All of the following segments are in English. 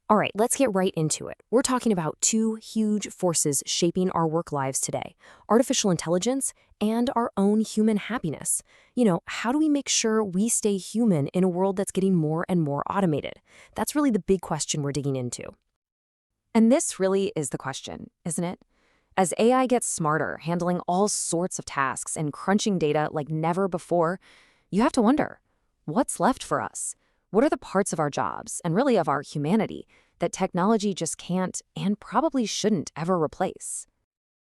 All right, let's get right into it. We're talking about two huge forces shaping our work lives today: artificial intelligence and our own human happiness. How do we make sure we stay human in a world that's getting more and more automated? That's really the big question we're digging into. And this really is the question, isn't it? As AI gets smarter, handling all sorts of tasks and crunching data like never before, you have to wonder, what's left for us? What are the parts of our jobs, and really of our humanity, that technology just can't and probably shouldn't ever replace?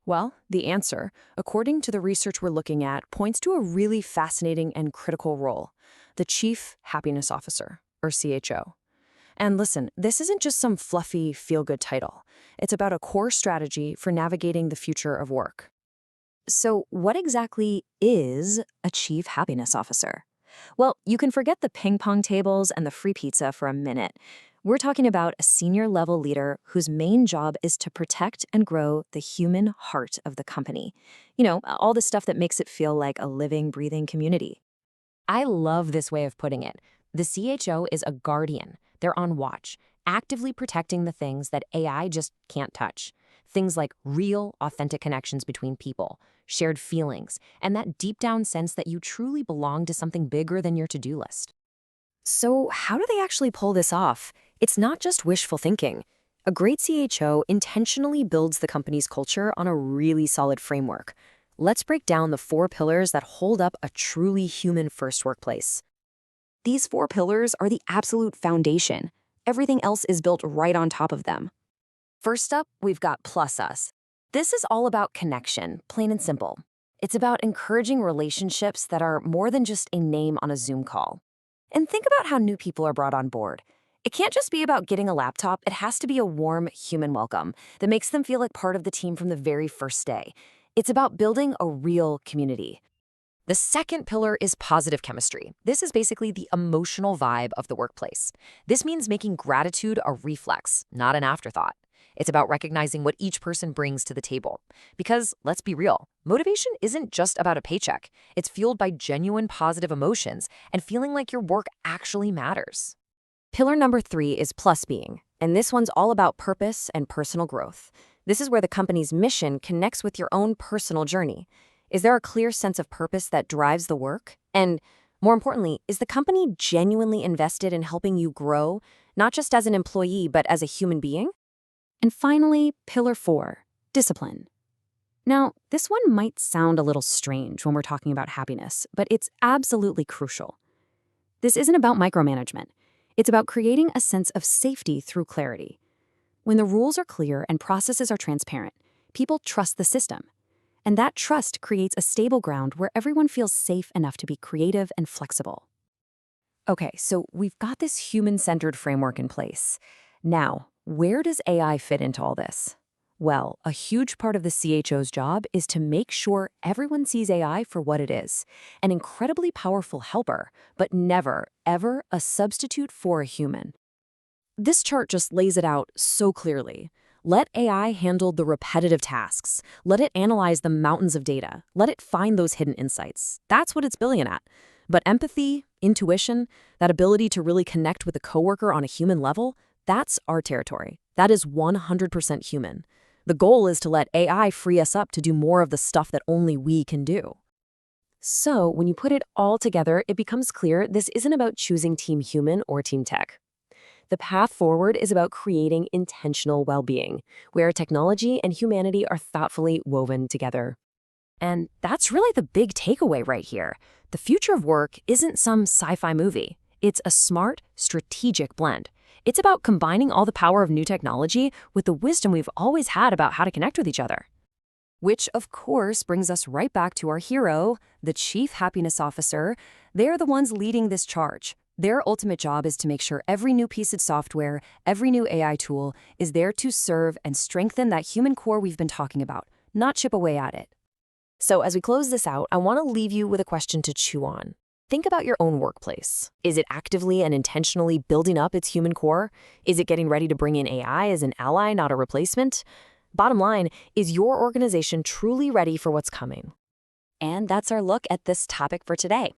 Well, the answer, according to the research we're looking at, points to a really fascinating and critical role: the Chief Happiness Officer, or CHO. And listen, this isn't just some fluffy, feel-good title. It's about a core strategy for navigating the future of work. So, what exactly is a Chief Happiness Officer? Well, you can forget the ping pong tables and the free pizza for a minute. We're talking about a senior level leader whose main job is to protect and grow the human heart of the company. All the stuff that makes it feel like a living, breathing community. I love this way of putting it. The CHO is a guardian. They're on watch, actively protecting the things that AI just can't touch. Things like real, authentic connections between people, shared feelings, and that deep down sense that you truly belong to something bigger than your to-do list. So, how do they actually pull this off? It's not just wishful thinking. A great CHO intentionally builds the company's culture on a really solid framework. Let's break down the 4 pillars that hold up a truly human-first workplace. These 4 pillars are the absolute foundation. Everything else is built right on top of them. First up, we've got Plus Us. This is all about connection, plain and simple. It's about encouraging relationships that are more than just a name on a Zoom call. And think about how new people are brought on board. It can't just be about getting a laptop. It has to be a warm, human welcome that makes them feel like part of the team from the very first day. It's about building a real community. The second pillar is positive chemistry. This is basically the emotional vibe of the workplace. This means making gratitude a reflex, not an afterthought. It's about recognizing what each person brings to the table. Because, let's be real, motivation isn't just about a paycheck. It's fueled by genuine positive emotions and feeling like your work actually matters. Pillar number 3 is plus being, and this one's all about purpose and personal growth. This is where the company's mission connects with your own personal journey. Is there a clear sense of purpose that drives the work? And more importantly, is the company genuinely invested in helping you grow, not just as an employee, but as a human being? And finally, pillar 4, discipline. Now, this one might sound a little strange when we're talking about happiness, but it's absolutely crucial. This isn't about micromanagement. It's about creating a sense of safety through clarity. When the rules are clear and processes are transparent, people trust the system. And that trust creates a stable ground where everyone feels safe enough to be creative and flexible. Okay, so we've got this human-centered framework in place. Now, where does AI fit into all this? Well, a huge part of the CHO's job is to make sure everyone sees AI for what it is: an incredibly powerful helper, but never, ever a substitute for a human. This chart just lays it out so clearly. Let AI handle the repetitive tasks. Let it analyze the mountains of data. Let it find those hidden insights. That's what it's brilliant at. But empathy, intuition, that ability to really connect with a coworker on a human level, that's our territory. That is 100% human. The goal is to let AI free us up to do more of the stuff that only we can do. So, when you put it all together, it becomes clear this isn't about choosing Team Human or Team Tech. The path forward is about creating intentional well-being, where technology and humanity are thoughtfully woven together. And that's really the big takeaway right here. The future of work isn't some sci-fi movie. It's a smart, strategic blend. It's about combining all the power of new technology with the wisdom we've always had about how to connect with each other. Which, of course, brings us right back to our hero, the Chief Happiness Officer. They're the ones leading this charge. Their ultimate job is to make sure every new piece of software, every new AI tool is there to serve and strengthen that human core we've been talking about, not chip away at it. So as we close this out, I want to leave you with a question to chew on. Think about your own workplace. Is it actively and intentionally building up its human core? Is it getting ready to bring in AI as an ally, not a replacement? Bottom line, is your organization truly ready for what's coming? And that's our look at this topic for today.